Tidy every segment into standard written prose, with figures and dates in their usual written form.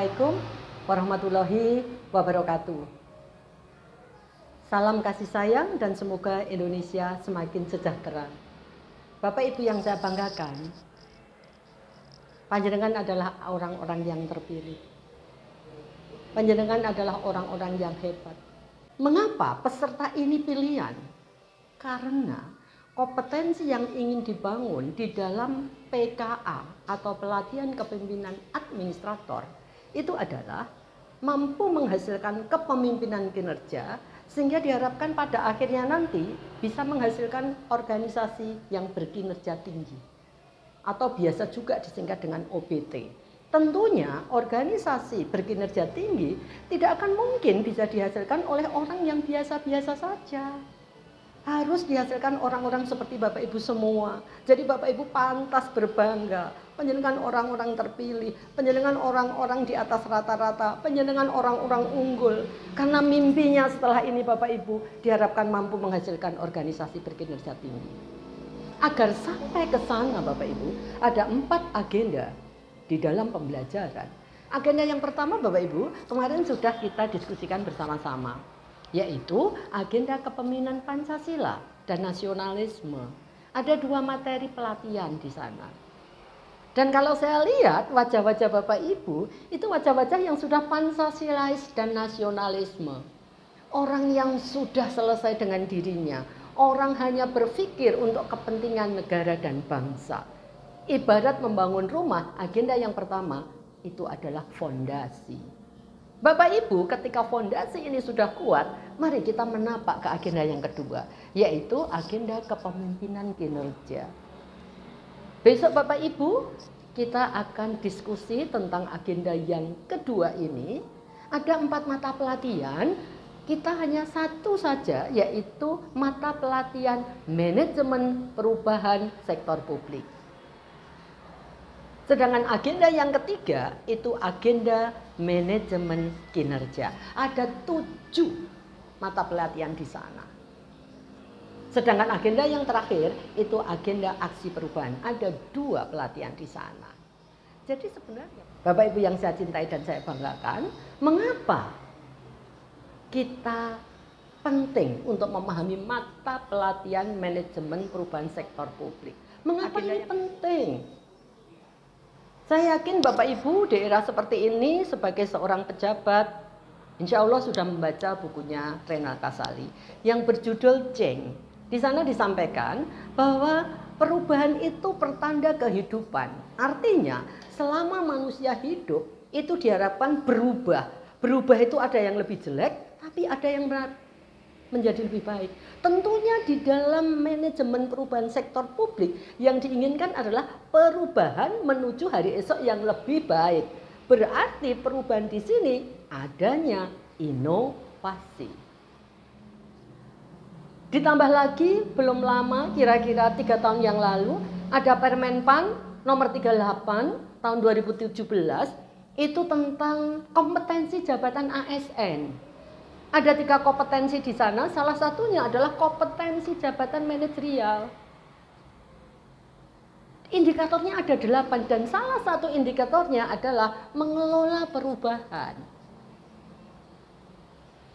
Assalamualaikum warahmatullahi wabarakatuh. Salam kasih sayang dan semoga Indonesia semakin sejahtera. Bapak Ibu yang saya banggakan, panjenengan adalah orang-orang yang terpilih. Panjenengan adalah orang-orang yang hebat. Mengapa peserta ini pilihan? Karena kompetensi yang ingin dibangun di dalam PKA atau pelatihan kepemimpinan administrator itu adalah mampu menghasilkan kepemimpinan kinerja sehingga diharapkan pada akhirnya nanti bisa menghasilkan organisasi yang berkinerja tinggi atau biasa juga disingkat dengan OBT. Tentunya organisasi berkinerja tinggi tidak akan mungkin bisa dihasilkan oleh orang yang biasa-biasa saja. Harus dihasilkan orang-orang seperti Bapak Ibu semua. Jadi Bapak Ibu pantas berbangga. Panjenengan orang-orang terpilih, panjenengan orang-orang di atas rata-rata, panjenengan orang-orang unggul. Karena mimpinya setelah ini Bapak Ibu diharapkan mampu menghasilkan organisasi berkinerja tinggi. Agar sampai ke sana Bapak Ibu, ada 4 agenda di dalam pembelajaran. Agenda yang pertama Bapak Ibu, kemarin sudah kita diskusikan bersama-sama, yaitu agenda kepemimpinan Pancasila dan nasionalisme. Ada 2 materi pelatihan di sana. Dan kalau saya lihat wajah-wajah Bapak Ibu, itu wajah-wajah yang sudah Pancasilais dan nasionalisme. Orang yang sudah selesai dengan dirinya. Orang hanya berpikir untuk kepentingan negara dan bangsa. Ibarat membangun rumah, agenda yang pertama itu adalah fondasi. Bapak Ibu, ketika fondasi ini sudah kuat, mari kita menapak ke agenda yang kedua, yaitu agenda kepemimpinan kinerja. Besok Bapak Ibu, kita akan diskusi tentang agenda yang kedua ini. Ada 4 mata pelatihan, kita hanya 1 saja, yaitu mata pelatihan manajemen perubahan sektor publik. Sedangkan agenda yang ketiga itu agenda manajemen kinerja. Ada 7 mata pelatihan di sana. Sedangkan agenda yang terakhir itu agenda aksi perubahan. Ada 2 pelatihan di sana. Jadi sebenarnya Bapak Ibu yang saya cintai dan saya banggakan, mengapa kita penting untuk memahami mata pelatihan manajemen perubahan sektor publik? Mengapa ini penting? Saya yakin Bapak Ibu di era seperti ini sebagai seorang pejabat, insya Allah sudah membaca bukunya Renal Kasali yang berjudul Change. Di sana disampaikan bahwa perubahan itu pertanda kehidupan. Artinya selama manusia hidup itu diharapkan berubah. Berubah itu ada yang lebih jelek, tapi ada yang menjadi lebih baik. Tentunya di dalam manajemen perubahan sektor publik yang diinginkan adalah perubahan menuju hari esok yang lebih baik. Berarti perubahan di sini adanya inovasi. Ditambah lagi belum lama, kira-kira 3 tahun yang lalu, ada Permenpan nomor 38 tahun 2017 itu tentang kompetensi jabatan ASN. Ada 3 kompetensi di sana, salah satunya adalah kompetensi jabatan manajerial. Indikatornya ada 8 dan salah satu indikatornya adalah mengelola perubahan.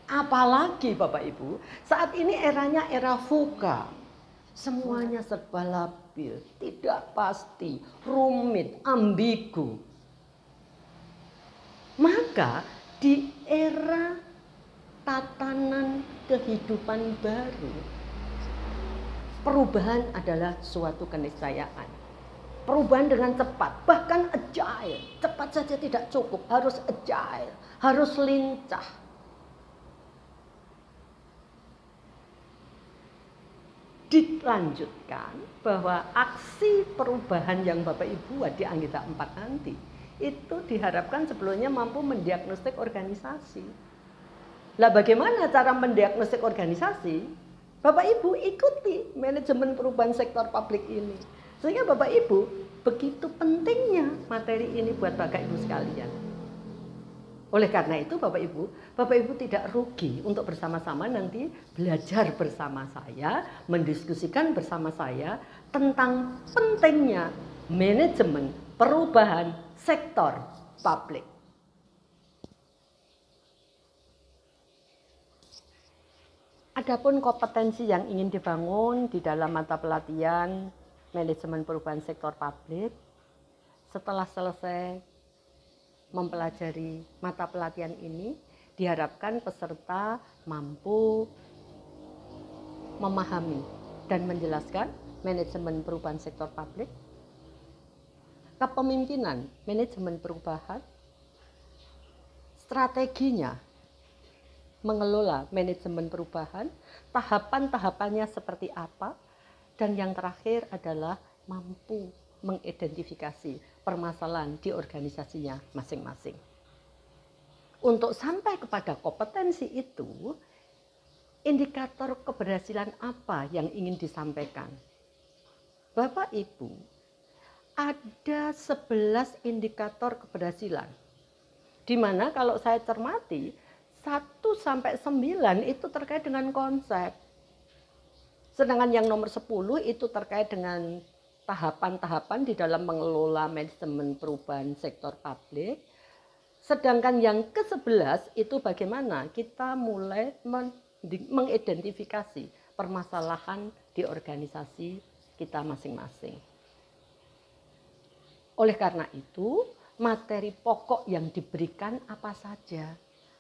Apalagi Bapak Ibu, saat ini eranya era VUCA. Semuanya serba labil, tidak pasti, rumit, ambigu. Maka di era tatanan kehidupan baru, perubahan adalah suatu keniscayaan. Perubahan dengan cepat, bahkan agile. Cepat saja tidak cukup, harus agile, harus lincah. Dilanjutkan bahwa aksi perubahan yang Bapak Ibu buat di anggota 4 nanti itu diharapkan sebelumnya mampu mendiagnostik organisasi. Lah bagaimana cara mendiagnostik organisasi? Bapak Ibu ikuti manajemen perubahan sektor publik ini. Sehingga Bapak Ibu begitu pentingnya materi ini buat Bapak Ibu sekalian. Oleh karena itu Bapak Ibu tidak rugi untuk bersama-sama nanti belajar bersama saya, mendiskusikan bersama saya tentang pentingnya manajemen perubahan sektor publik. Adapun kompetensi yang ingin dibangun di dalam mata pelatihan manajemen perubahan sektor publik, setelah selesai mempelajari mata pelatihan ini, diharapkan peserta mampu memahami dan menjelaskan manajemen perubahan sektor publik, kepemimpinan manajemen perubahan, strateginya mengelola manajemen perubahan, tahapan-tahapannya seperti apa, dan yang terakhir adalah mampu mengidentifikasi permasalahan di organisasinya masing-masing. Untuk sampai kepada kompetensi itu, indikator keberhasilan apa yang ingin disampaikan? Bapak Ibu, ada 11 indikator keberhasilan. Di mana kalau saya cermati 1 sampai 9 itu terkait dengan konsep. Sedangkan yang nomor 10 itu terkait dengan tahapan-tahapan di dalam mengelola manajemen perubahan sektor publik. Sedangkan yang ke-11 itu bagaimana kita mulai mengidentifikasi permasalahan di organisasi kita masing-masing. Oleh karena itu, materi pokok yang diberikan apa saja?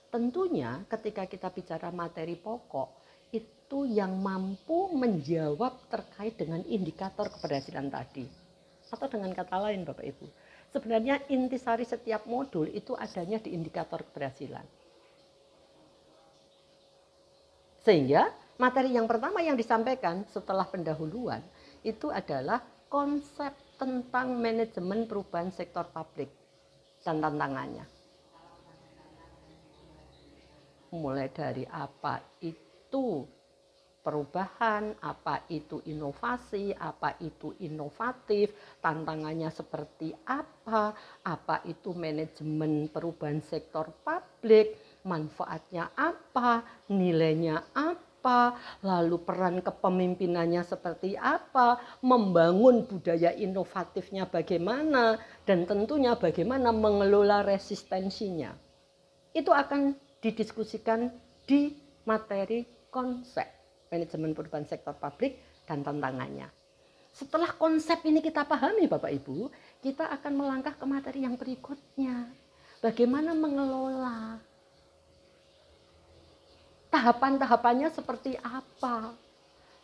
Tentunya ketika kita bicara materi pokok, itu yang mampu menjawab terkait dengan indikator keberhasilan tadi. Atau dengan kata lain Bapak Ibu, sebenarnya intisari setiap modul itu adanya di indikator keberhasilan. Sehingga materi yang pertama yang disampaikan setelah pendahuluan itu adalah konsep tentang manajemen perubahan sektor publik dan tantangannya. Mulai dari apa itu perubahan, apa itu inovasi, apa itu inovatif, tantangannya seperti apa itu manajemen perubahan sektor publik, manfaatnya apa, nilainya apa, lalu peran kepemimpinannya seperti apa, membangun budaya inovatifnya bagaimana, dan tentunya bagaimana mengelola resistensinya. Itu akan didiskusikan di materi konsep manajemen perubahan sektor publik dan tantangannya. Setelah konsep ini kita pahami Bapak Ibu, kita akan melangkah ke materi yang berikutnya. Bagaimana mengelola? Tahapan-tahapannya seperti apa?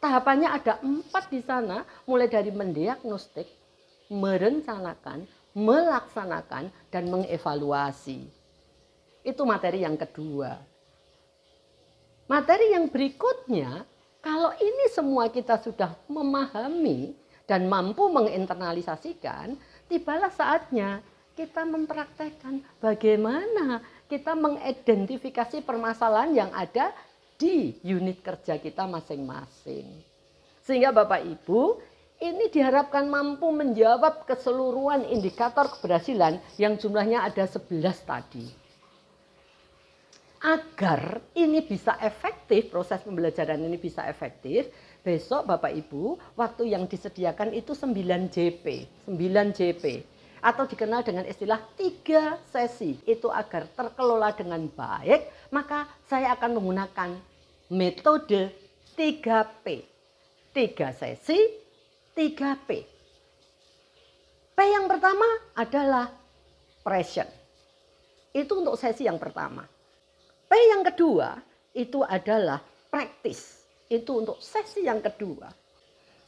Tahapannya ada 4 di sana, mulai dari mendiagnostik, merencanakan, melaksanakan, dan mengevaluasi. Itu materi yang kedua. Materi yang berikutnya, kalau ini semua kita sudah memahami dan mampu menginternalisasikan, tibalah saatnya kita mempraktekkan bagaimana kita mengidentifikasi permasalahan yang ada di unit kerja kita masing-masing. Sehingga Bapak Ibu, ini diharapkan mampu menjawab keseluruhan indikator keberhasilan yang jumlahnya ada 11 tadi. Agar ini bisa efektif, proses pembelajaran ini bisa efektif, besok Bapak Ibu, waktu yang disediakan itu 9 JP, atau dikenal dengan istilah 3 sesi. Itu agar terkelola dengan baik, maka saya akan menggunakan metode 3P. 3 sesi, 3P. P yang pertama adalah present. Itu untuk sesi yang pertama. P yang kedua itu adalah practice. Itu untuk sesi yang kedua.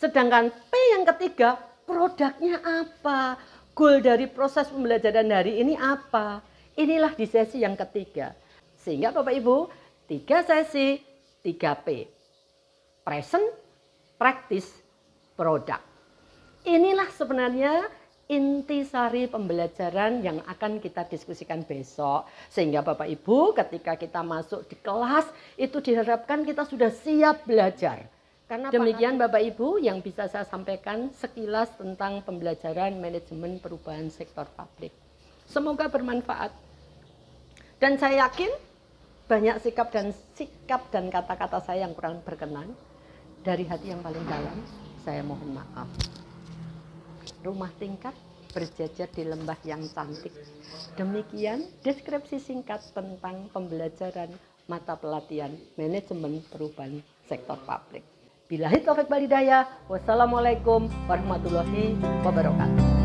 Sedangkan P yang ketiga, produknya apa? Goal dari proses pembelajaran hari ini apa? Inilah di sesi yang ketiga. Sehingga Bapak Ibu, 3 sesi, 3P. Present, practice, product. Inilah sebenarnya intisari pembelajaran yang akan kita diskusikan besok. Sehingga Bapak Ibu ketika kita masuk di kelas itu diharapkan kita sudah siap belajar. Karena demikian Bapak Ibu yang bisa saya sampaikan sekilas tentang pembelajaran manajemen perubahan sektor publik. Semoga bermanfaat. Dan saya yakin banyak sikap dan kata-kata saya yang kurang berkenan. Dari hati yang paling dalam saya mohon maaf. Rumah tingkat berjajar di lembah yang cantik. Demikian deskripsi singkat tentang pembelajaran mata pelatihan manajemen perubahan sektor publik. Billahi taufik wal hidayah. Wassalamualaikum warahmatullahi wabarakatuh.